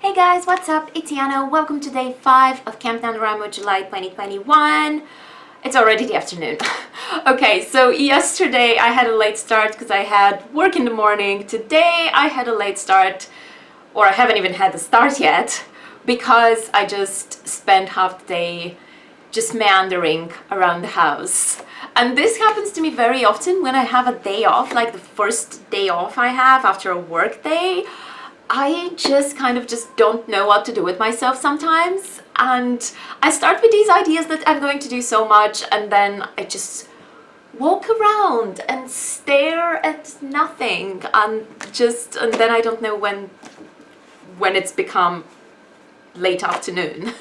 Hey guys, what's up? It's Yana. Welcome to day 5 of Camp NaNoWriMo July 2021. It's already the afternoon. Okay, so yesterday I had a late start because I had work in the morning. Today I had a late start, or I haven't even had the start yet, because I just spent half the day just meandering around the house. And this happens to me very often when I have a day off, like the first day off I have after a work day. I just don't know what to do with myself sometimes, and I start with these ideas that I'm going to do so much, and then I just walk around and stare at nothing, and then I don't know when it's become late afternoon.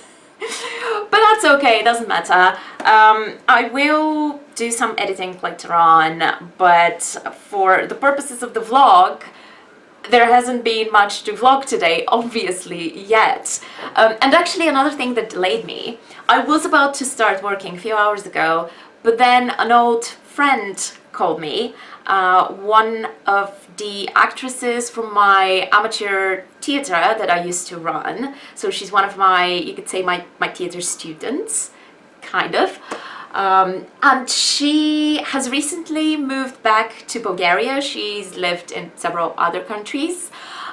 But that's okay, it doesn't matter. I will do some editing later on, but for the purposes of the vlog, there hasn't been much to vlog today, obviously, yet. And actually another thing that delayed me, I was about to start working a few hours ago, but then an old friend called me, one of the actresses from my amateur theatre that I used to run. So she's one of my, you could say, my theatre students, kind of. And she has recently moved back to Bulgaria. She's lived in several other countries.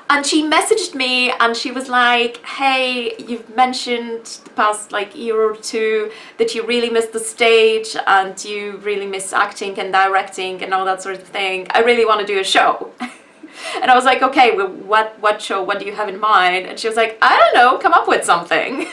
And she messaged me and she was like, hey, you've mentioned the past year or two that you really miss the stage and you really miss acting and directing and all that sort of thing. I really want to do a show. And I was like, okay, well, what show? What do you have in mind? And she was like, I don't know, come up with something.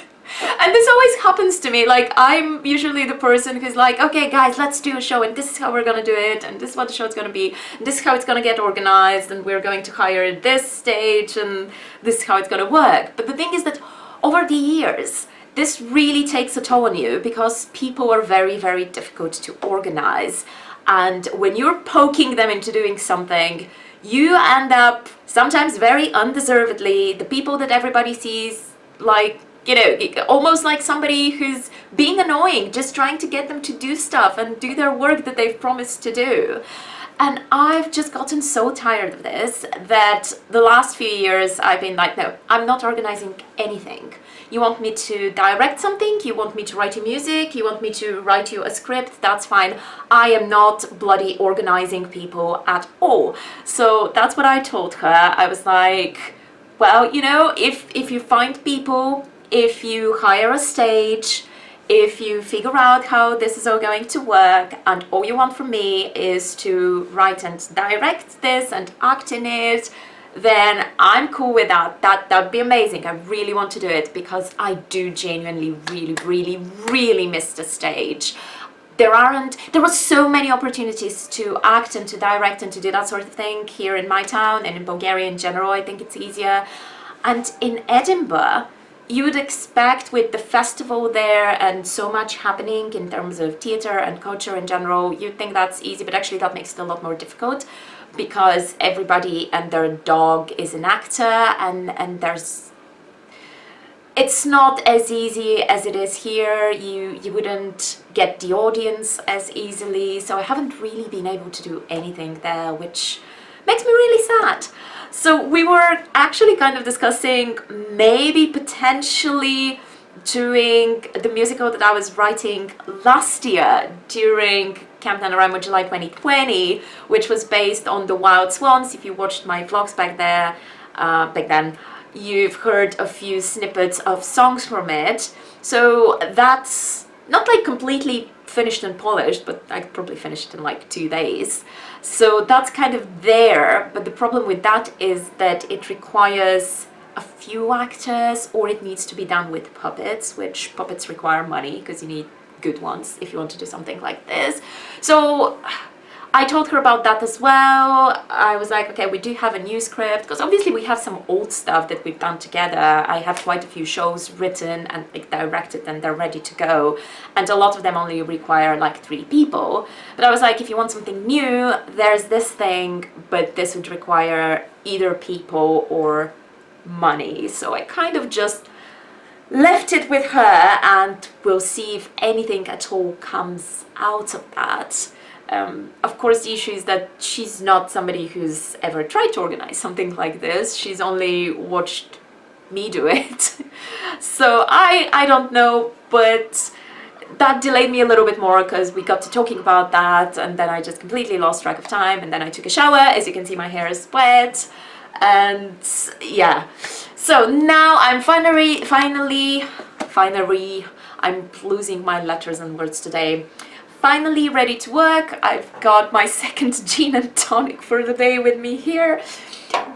And this always happens to me. I'm usually the person who's like, okay guys, let's do a show, and this is how we're gonna do it, and this is what the show is gonna be, and this is how it's gonna get organized, and we're going to hire this stage, and this is how it's gonna work. But the thing is that over the years, this really takes a toll on you, because people are very, very difficult to organize. And when you're poking them into doing something, you end up sometimes very undeservedly the people that everybody sees, almost like somebody who's being annoying, just trying to get them to do stuff and do their work that they've promised to do. And I've just gotten so tired of this that the last few years I've been like, no, I'm not organizing anything. You want me to direct something, you want me to write you music, you want me to write you a script, that's fine. I am not bloody organizing people at all. So that's what I told her. I was like, well, if you find people, if you hire a stage, if you figure out how this is all going to work, and all you want from me is to write and direct this and act in it, then I'm cool with that. That'd be amazing. I really want to do it because I do genuinely really miss the stage. There were so many opportunities to act and to direct and to do that sort of thing here in my town and in Bulgaria in general. I think it's easier. And in Edinburgh, you would expect, with the festival there and so much happening in terms of theatre and culture in general, you'd think that's easy, but actually that makes it a lot more difficult, because everybody and their dog is an actor, and it's not as easy as it is here. You wouldn't get the audience as easily, so I haven't really been able to do anything there, which makes me really sad. So we were actually kind of discussing maybe potentially doing the musical that I was writing last year during Camp NaNoWriMo July 2020, which was based on The Wild Swans. If you watched my vlogs back then, you've heard a few snippets of songs from it. So that's not completely finished and polished, but I could probably finish it in 2 days. So that's kind of there, but the problem with that is that it requires a few actors, or it needs to be done with puppets, which puppets require money because you need good ones if you want to do something like this. So I told her about that as well. I was like, okay, we do have a new script, because obviously we have some old stuff that we've done together. I have quite a few shows written and directed, and they're ready to go. And a lot of them only require 3 people. But I was like, if you want something new, there's this thing, but this would require either people or money. So I kind of just left it with her, and we'll see if anything at all comes out of that. Of course, the issue is that she's not somebody who's ever tried to organize something like this. She's only watched me do it. So I don't know, but that delayed me a little bit more because we got to talking about that, and then I just completely lost track of time, and then I took a shower. As you can see, my hair is wet, and yeah. So now I'm finally, I'm losing my letters and words today. Finally ready to work. I've got my second gin and tonic for the day with me here.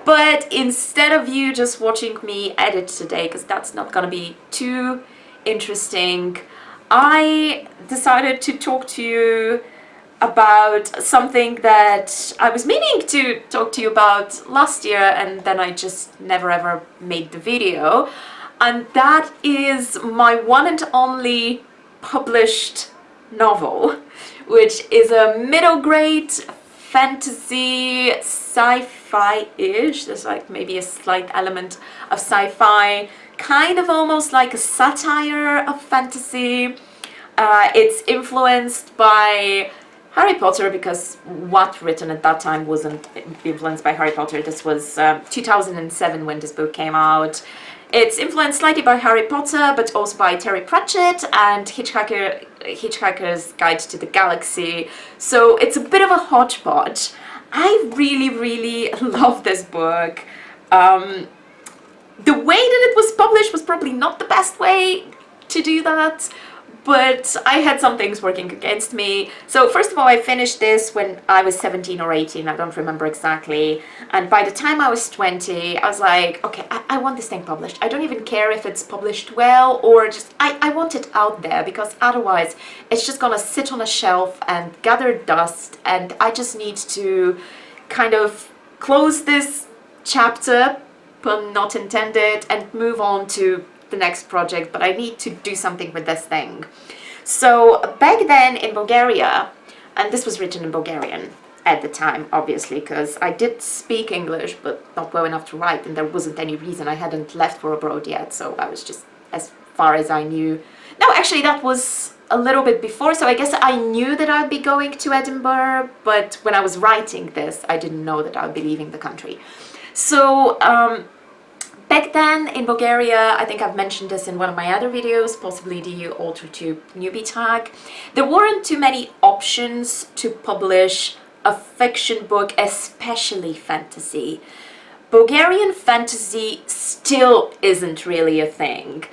But instead of you just watching me edit today, because that's not gonna be too interesting, I decided to talk to you about something that I was meaning to talk to you about last year, and then I just never ever made the video. And that is my one and only published novel, which is a middle grade fantasy sci-fi-ish. There's like maybe a slight element of sci-fi, kind of almost like a satire of fantasy. It's influenced by Harry Potter, because what written at that time wasn't influenced by Harry Potter. This was 2007 when this book came out. It's influenced slightly by Harry Potter, but also by Terry Pratchett and Hitchhiker's Guide to the Galaxy. So it's a bit of a hodgepodge. I really love this book. The way that it was published was probably not the best way to do that, but I had some things working against me. So first of all, I finished this when I was 17 or 18, I don't remember exactly. And by the time I was 20, I was like, okay, I want this thing published. I don't even care if it's published well, or just, I want it out there, because otherwise it's just gonna sit on a shelf and gather dust, and I just need to kind of close this chapter, pun not intended, and move on to the next project, but I need to do something with this thing. So back then in Bulgaria, and this was written in Bulgarian at the time, obviously, because I did speak English, but not well enough to write, and there wasn't any reason. I hadn't left for abroad yet, so I was just as far as I knew. No, actually, that was a little bit before, so I guess I knew that I'd be going to Edinburgh, but when I was writing this, I didn't know that I'd be leaving the country. So, back then in Bulgaria, I think I've mentioned this in one of my other videos, possibly the AlterTube newbie tag, there weren't too many options to publish a fiction book, especially fantasy. Bulgarian fantasy still isn't really a thing.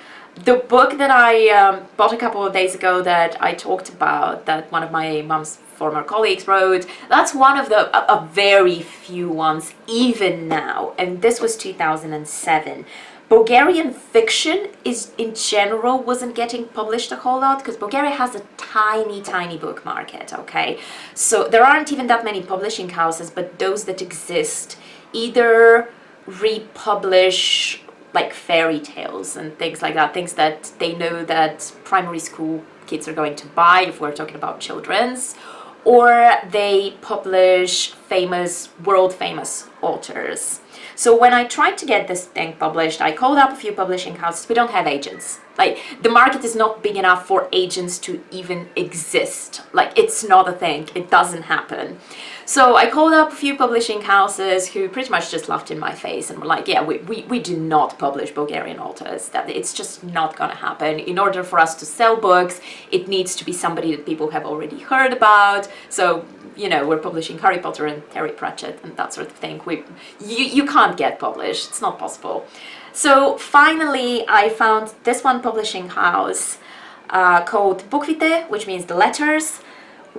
The book that I bought a couple of days ago that I talked about, that one of my mom's former colleagues wrote, that's one of the a very few ones even now, and this was 2007. Bulgarian fiction is in general wasn't getting published a whole lot because Bulgaria has a tiny book market, okay? So there aren't even that many publishing houses, but those that exist either republish like fairy tales and things like that, things that they know that primary school kids are going to buy if we're talking about children's, or they publish famous, world famous authors. So when I tried to get this thing published, I called up a few publishing houses. We don't have agents. Like, the market is not big enough for agents to even exist. Like, it's not a thing. It doesn't happen. So I called up a few publishing houses who pretty much just laughed in my face and were like, yeah, we do not publish Bulgarian authors. That it's just not gonna happen. In order for us to sell books, it needs to be somebody that people have already heard about. So, you know, we're publishing Harry Potter and Terry Pratchett and that sort of thing. You can't get published. It's not possible. So finally, I found this one publishing house called Bukvite, which means the letters,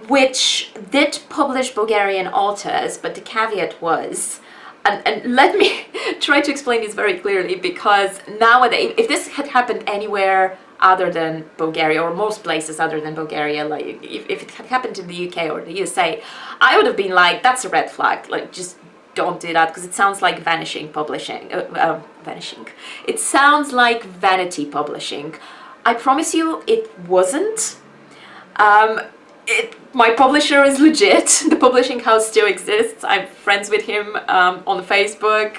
which did publish Bulgarian authors, but the caveat was, and let me try to explain this very clearly, because nowadays, if this had happened anywhere other than Bulgaria, or most places other than Bulgaria, like if it had happened in the UK or the USA, I would have been like, that's a red flag, like just don't do that, because it sounds like vanishing publishing, vanishing. It sounds like vanity publishing. I promise you it wasn't. My publisher is legit. The publishing house still exists. I'm friends with him on Facebook.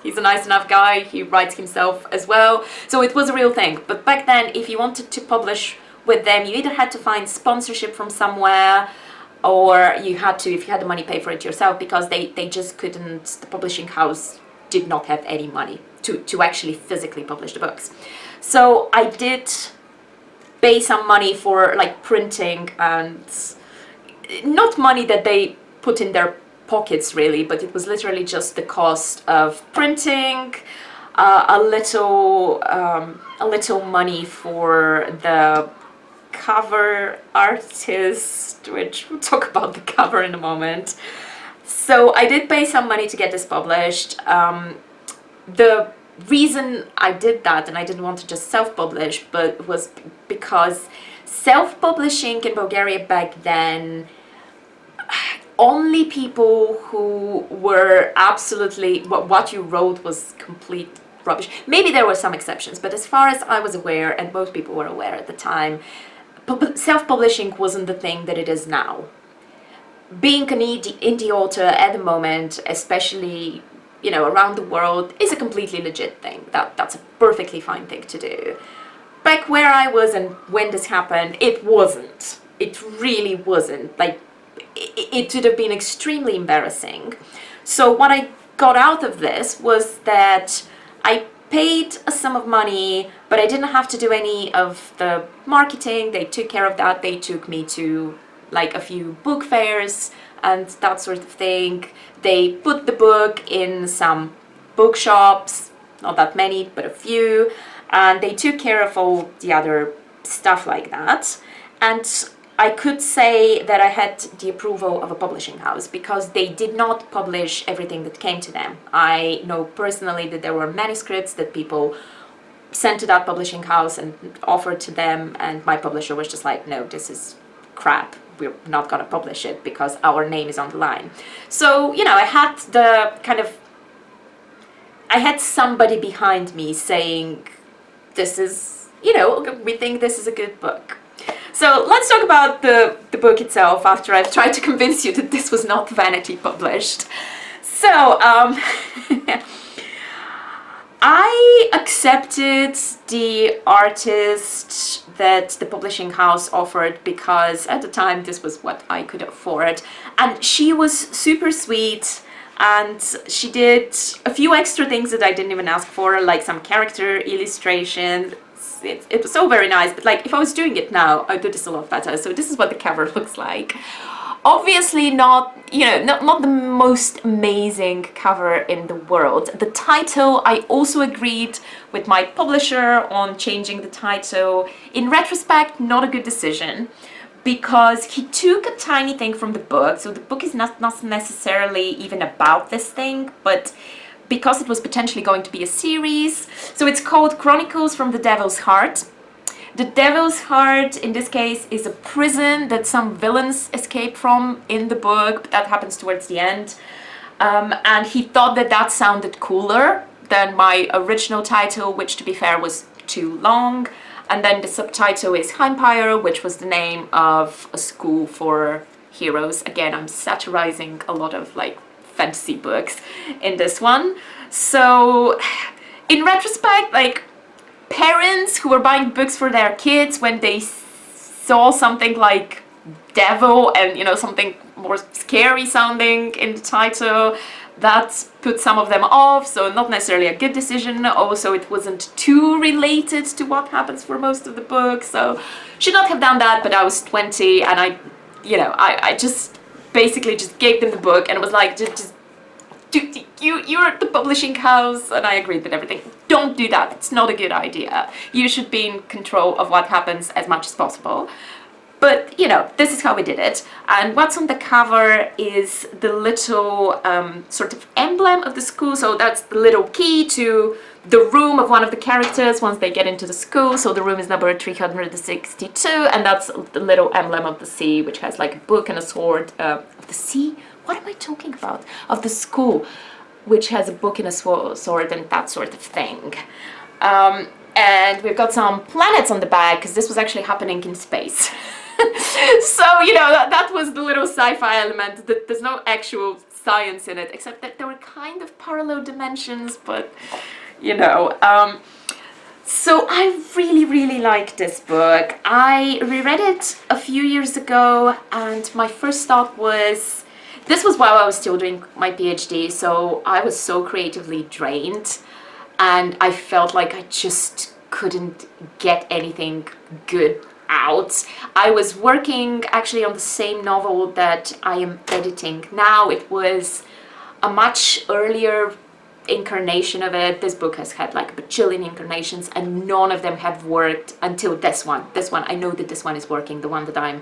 He's a nice enough guy. He writes himself as well. So it was a real thing. But back then, if you wanted to publish with them, you either had to find sponsorship from somewhere, or you had to, if you had the money, pay for it yourself, because they just couldn't, the publishing house did not have any money to actually physically publish the books. So I did pay some money for like printing, and not money that they put in their pockets really, but it was literally just the cost of printing, a little money for the cover artist, which we'll talk about the cover in a moment. So I did pay some money to get this published. The reason I did that, and I didn't want to just self-publish, but was because self-publishing in Bulgaria back then, only people who were absolutely, what you wrote was complete rubbish. Maybe there were some exceptions, but as far as I was aware, and most people were aware at the time, self-publishing wasn't the thing that it is now. Being an indie author at the moment, especially, you know, around the world, is a completely legit thing. That's a perfectly fine thing to do. Back where I was and when this happened, it wasn't. It really wasn't. Like, it would have been extremely embarrassing. So what I got out of this was that I paid a sum of money, but I didn't have to do any of the marketing. They took care of that. They took me to like a few book fairs and that sort of thing. They put the book in some bookshops, not that many, but a few, and they took care of all the other stuff like that. And I could say that I had the approval of a publishing house because they did not publish everything that came to them. I know personally that there were manuscripts that people sent to that publishing house and offered to them, and my publisher was just like, no, this is crap. We're not going to publish it because our name is on the line. So, you know, I had somebody behind me saying, this is, you know, we think this is a good book. So let's talk about the book itself after I've tried to convince you that this was not Vanity published. So, I accepted the artist that the publishing house offered because at the time this was what I could afford, and she was super sweet, and she did a few extra things that I didn't even ask for, like some character illustrations. It was so very nice, but like if I was doing it now, I'd do this a lot better. So this is what the cover looks like. Obviously not, you know, not the most amazing cover in the world. The title, I also agreed with my publisher on changing the title. In retrospect, not a good decision, because he took a tiny thing from the book. So the book is not necessarily even about this thing, but because it was potentially going to be a series. So it's called Chronicles from the Devil's Heart. The Devil's Heart, in this case, is a prison that some villains escape from in the book, but that happens towards the end. And he thought that that sounded cooler than my original title, which, to be fair, was too long. And then the subtitle is Heimpire, which was the name of a school for heroes. Again, I'm satirizing a lot of, like, fantasy books in this one. So, in retrospect, like, parents who were buying books for their kids, when they saw something like devil and, you know, something more scary sounding in the title, that put some of them off. So not necessarily a good decision. Also, it wasn't too related to what happens for most of the book, so should not have done that. But I was 20, and I just basically just gave them the book and was like, you're the publishing house, and I agreed with everything. Don't do that. It's not a good idea. You should be in control of what happens as much as possible. But, you know, this is how we did it. And what's on the cover is the little sort of emblem of the school. So that's the little key to the room of one of the characters once they get into the school. So the room is number 362, and that's the little emblem of the sea, which has like a book and a sword. Of the sea? What am I talking about? Of the school, which has a book and a sword and that sort of thing. And we've got some planets on the back, because this was actually happening in space. So, you know, that was the little sci-fi element. There's no actual science in it, except that there were kind of parallel dimensions, but, you know. So I really, really like this book. I reread it a few years ago, and my first thought was, This was while I was still doing my PhD, so I was so creatively drained, and I felt like I just couldn't get anything good out. I was working actually on the same novel that I am editing now. It was a much earlier incarnation of it. This book has had like a bajillion incarnations, and none of them have worked until this one. This one, I know that this one is working, the one that I'm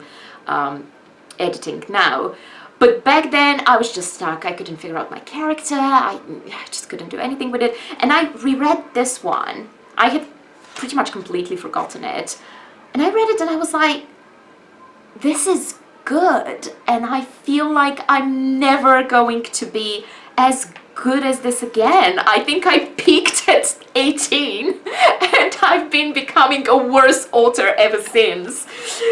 editing now. But back then I was just stuck. I couldn't figure out my character. I just couldn't do anything with it. And I reread this one. I had pretty much completely forgotten it. And I read it and I was like, this is good. And I feel like I'm never going to be as good as this again. I think I peaked at 18 and I've been becoming a worse author ever since.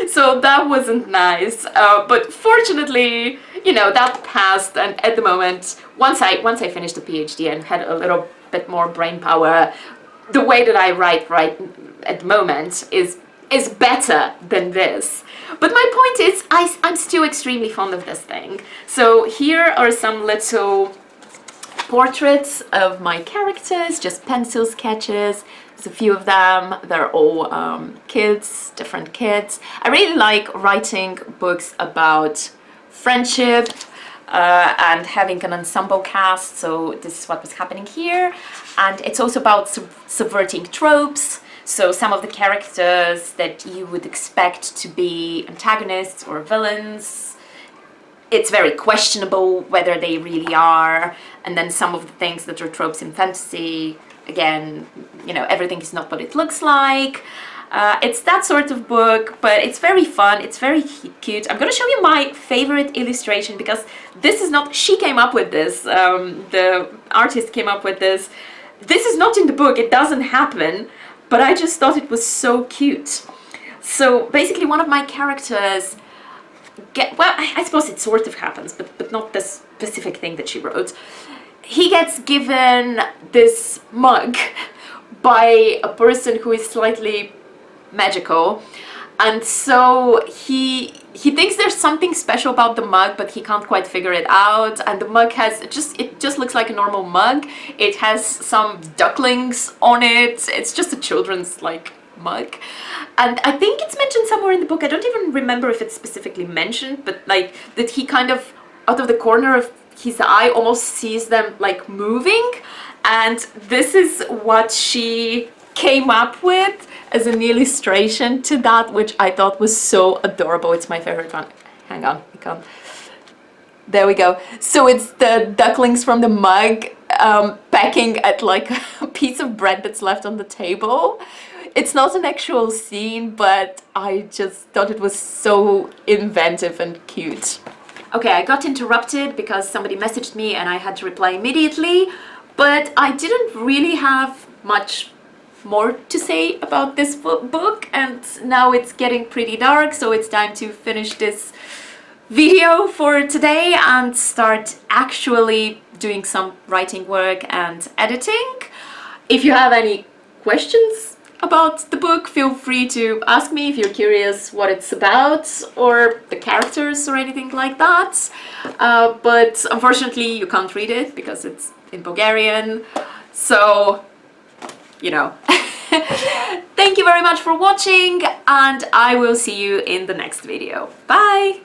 So that wasn't nice. But fortunately, you know, that passed, and at the moment, once I finished the PhD and had a little bit more brain power, the way that I write right at the moment is better than this. But my point is, I'm still extremely fond of this thing. So here are some little portraits of my characters, just pencil sketches. There's a few of them. They're all kids, different kids. I really like writing books about friendship and having an ensemble cast, so this is what was happening here. And it's also about subverting tropes. So some of the characters that you would expect to be antagonists or villains, it's very questionable whether they really are. And then some of the things that are tropes in fantasy, again, you know, everything is not what it looks like. It's that sort of book, but it's very fun, it's very cute. I'm gonna show you my favorite illustration, because this is not, she came up with this, the artist came up with this. This is not in the book, it doesn't happen, but I just thought it was so cute. So basically one of my characters well, I suppose it sort of happens, but not this specific thing that she wrote. He gets given this mug by a person who is slightly magical, and so he thinks there's something special about the mug, but he can't quite figure it out. And the mug has it just looks like a normal mug. It has some ducklings on it. It's just a children's like mug, and I think it's mentioned somewhere in the book. I don't even remember if it's specifically mentioned, but like that he kind of out of the corner of his eye almost sees them like moving, and this is what she came up with as an illustration to that, which I thought was so adorable. It's my favorite one. Hang on, I can't. There we go. So it's the ducklings from the mug pecking at like a piece of bread that's left on the table. It's not an actual scene, but I just thought it was so inventive and cute. Okay, I got interrupted because somebody messaged me and I had to reply immediately, but I didn't really have much more to say about this book, and now it's getting pretty dark, so it's time to finish this video for today and start actually doing some writing work and editing. If you have any questions about the book, feel free to ask me if you're curious what it's about or the characters or anything like that. But unfortunately you can't read it because it's in Bulgarian, so you know. Thank you very much for watching, and I will see you in the next video. Bye!